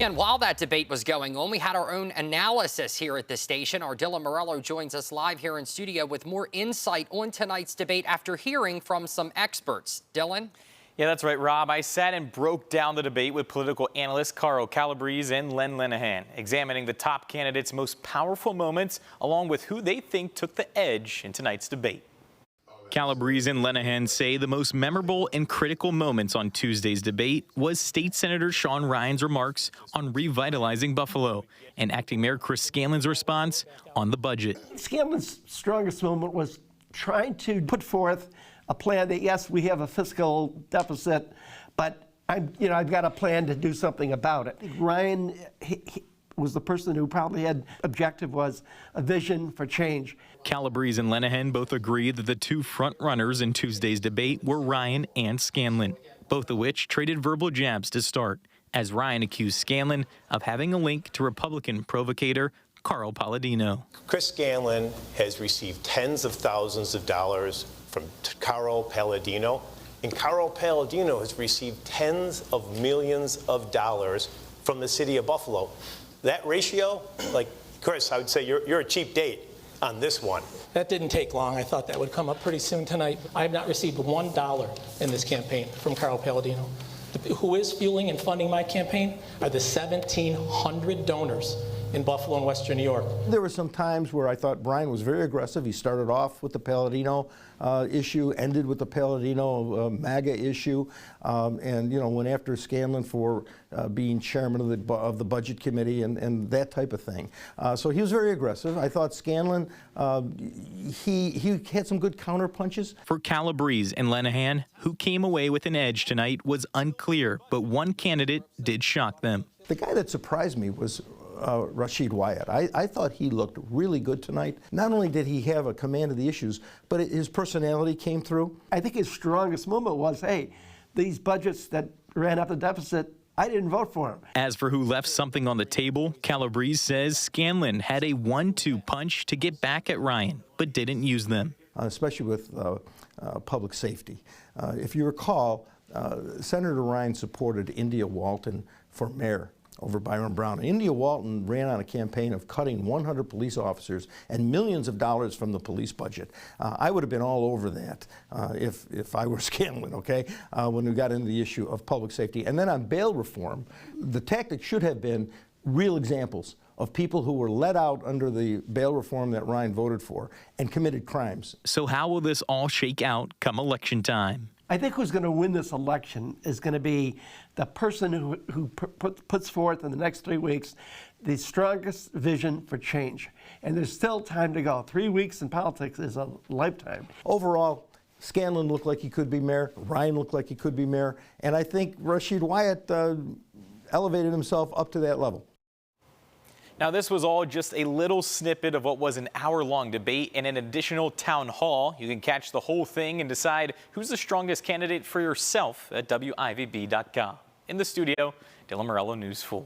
And while that debate was going on, we had our own analysis here at the station. Our Dylan Morello joins us live here in studio with more insight on tonight's debate after hearing from some experts. Dylan? Yeah, that's right, Rob. I sat and broke down the debate with political analysts Carl Calabrese and Len Lenahan, examining the top candidates' most powerful moments, along with who they think took the edge in tonight's debate. Calabrese and Lenahan say the most memorable and critical moments on Tuesday's debate was State Senator Sean Ryan's remarks on revitalizing Buffalo and Acting Mayor Chris Scanlon's response on the budget. Scanlon's strongest moment was trying to put forth a plan that, yes, we have a fiscal deficit, but I've got a plan to do something about it. Ryan he was the person who probably had objective was a vision for change. Calabrese and Lenahan both agree that the two front runners in Tuesday's debate were Ryan and Scanlon, both of which traded verbal jabs to start, as Ryan accused Scanlon of having a link to Republican provocator Carl Palladino. Chris Scanlon has received tens of thousands of dollars from Carl Palladino, and Carl Palladino has received tens of millions of dollars from the city of Buffalo. That ratio, like Chris, I would say you're a cheap date on this one. That didn't take long. I thought that would come up pretty soon tonight. I have not received $1 in this campaign from Carl Palladino. Who is fueling and funding my campaign are the 1,700 donors in Buffalo and Western New York. There were some times where I thought Brian was very aggressive. He started off with the Palladino issue, ended with the Palladino MAGA issue, and went after Scanlon for being chairman of the budget committee and that type of thing. So he was very aggressive. I thought Scanlon, he had some good counter punches. For Calabrese and Lenahan, who came away with an edge tonight was unclear, but one candidate did shock them. The guy that surprised me was Rashid Wyatt. I thought he looked really good tonight. Not only did he have a command of the issues, but his personality came through. I think his strongest moment was, hey, these budgets that ran up the deficit, I didn't vote for them. As for who left something on the table, Calabrese says Scanlon had a 1-2 punch to get back at Ryan, but didn't use them. Especially with public safety. If you recall, Senator Ryan supported India Walton for mayor over Byron Brown. India Walton ran on a campaign of cutting 100 police officers and millions of dollars from the police budget. I would have been all over that if I were Scanlon, okay, when we got into the issue of public safety. And then on bail reform, the tactic should have been real examples of people who were let out under the bail reform that Ryan voted for and committed crimes. So how will this all shake out come election time? I think who's going to win this election is going to be the person who puts forth in the next 3 weeks the strongest vision for change. And there's still time to go. 3 weeks in politics is a lifetime. Overall, Scanlon looked like he could be mayor. Ryan looked like he could be mayor. And I think Rashid Wyatt elevated himself up to that level. Now, this was all just a little snippet of what was an hour-long debate and an additional town hall. You can catch the whole thing and decide who's the strongest candidate for yourself at WIVB.com. In the studio, Dylan Morello, News 4.